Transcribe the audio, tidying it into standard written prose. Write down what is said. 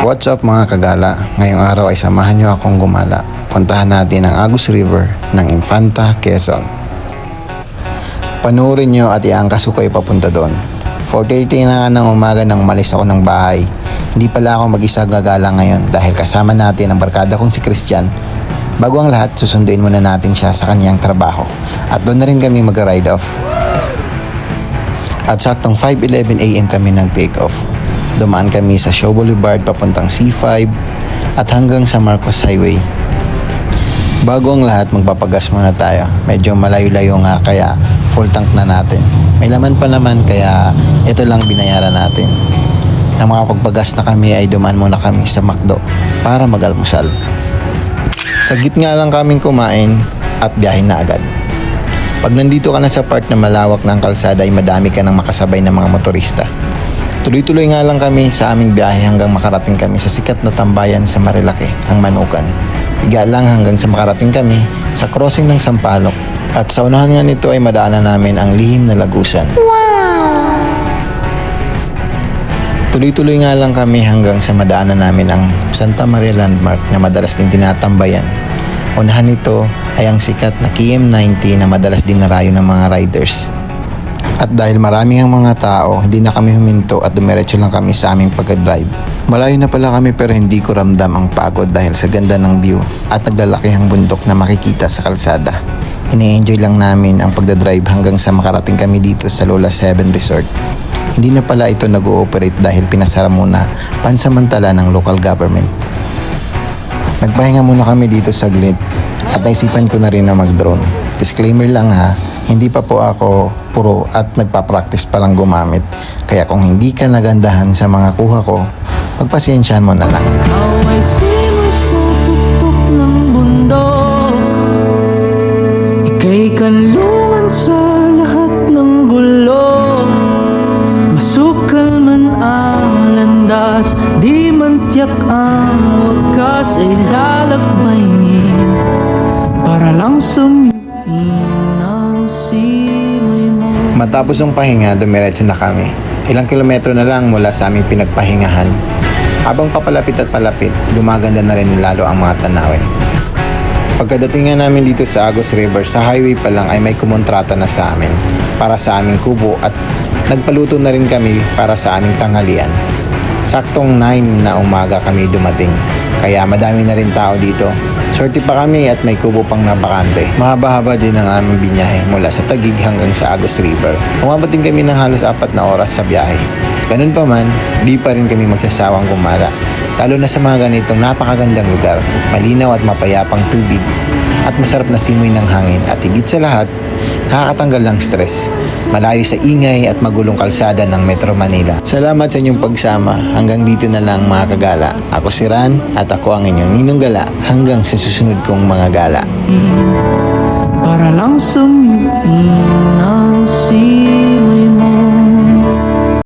What's up mga kagala? Ngayong araw ay samahan nyo akong gumala. Puntahan natin ang Agus River ng Infanta, Quezon. Panuorin nyo at iangkas ko kayo papunta doon. 4:30 na nga ng umaga nang umalis ako ng bahay. Hindi pala ako mag-isa gagala ngayon dahil kasama natin ang barkada kong si Christian. Bago ang lahat, susunduin muna natin siya sa kanyang trabaho. At doon na rin kami mag-ride off. At saktong 5:11 AM kami nag-take off. Dumaan kami sa Shaw Boulevard papuntang C5 at hanggang sa Marcos Highway. Bago ang lahat, magpapagas muna tayo. Medyo malayo-layo nga kaya full tank na natin. May laman pa naman kaya ito lang binayaran natin. Nang makapagpagas na kami ay dumaan muna kami sa McDo para mag-almusal. Saglit nga lang kaming kumain at biyahe na agad. Pag nandito ka na sa part na malawak ng kalsada ay madami ka nang makasabay ng mga motorista. Tuloy-tuloy nga lang kami sa aming biyahe hanggang makarating kami sa sikat na tambayan sa Marilake, ang Manukan. Iga lang hanggang sa makarating kami sa crossing ng Sampaloc at sa unahan nga nito ay madaanan namin ang lihim na Lagusan. Wow! Tuloy-tuloy nga lang kami hanggang sa madaanan namin ang Santa Maria Landmark na madalas din tinatambayan. Unahan nito ay ang sikat na KM90 na madalas din narayo ng mga riders. At dahil marami ang mga tao, hindi na kami huminto at dumiretso lang kami sa aming pagka-drive. Malayo na pala kami pero hindi ko ramdam ang pagod dahil sa ganda ng view at naglalakihang bundok na makikita sa kalsada. Ini-enjoy lang namin ang pagdadrive hanggang sa makarating kami dito sa Lola 7 Resort. Hindi na pala ito nag-ooperate dahil pinasara muna pansamantala ng local government. Nagpahinga muna kami dito saglit at naisipan ko na rin na mag-drone. Disclaimer lang ha, hindi pa po ako puro at nagpa-practice pa lang gumamit. Kaya kung hindi ka nagandahan sa mga kuha ko, pagpasensyahan mo na lang. Ikaw ay simoy sa tuktok ng bundok. Ika'y kanlungan sa lahat ng gulo. Masukal man ang landas, di man tiyak ang wakas ay lalakbayin para lang sumipin ang simoy mo. Matapos ang pahinga, dumiretso na kami. Ilang kilometro na lang mula sa aming pinagpahingahan. Habang papalapit at palapit, gumaganda na rin lalo ang mga tanawin. Pagkadating nga namin dito sa Agus River, sa highway pa lang ay may kumontrata na sa amin para sa aming kubo at nagpaluto na rin kami para sa aming tanghalian. Saktong 9 na umaga kami dumating, kaya madami na rin tao dito. Swerte pa kami at may kubo pang napakante. Mahaba-haba din ang aming binyahe mula sa Taguig hanggang sa Agus River. Umabot din kami ng halos 4 na oras sa biyahe. Ganun pa man, di pa rin kami magsasawang gumala. Lalo na sa mga ganitong napakagandang lugar, malinaw at mapayapang tubig, at masarap na simoy ng hangin, at higit sa lahat, nakakatanggal ng stress. Malayo sa ingay at magulong kalsada ng Metro Manila. Salamat sa inyong pagsama. Hanggang dito na lang mga kagala. Ako si Ran at ako ang inyong Ninong Gala hanggang sa susunod kong mga gala. Para lang sumipin ang simoy.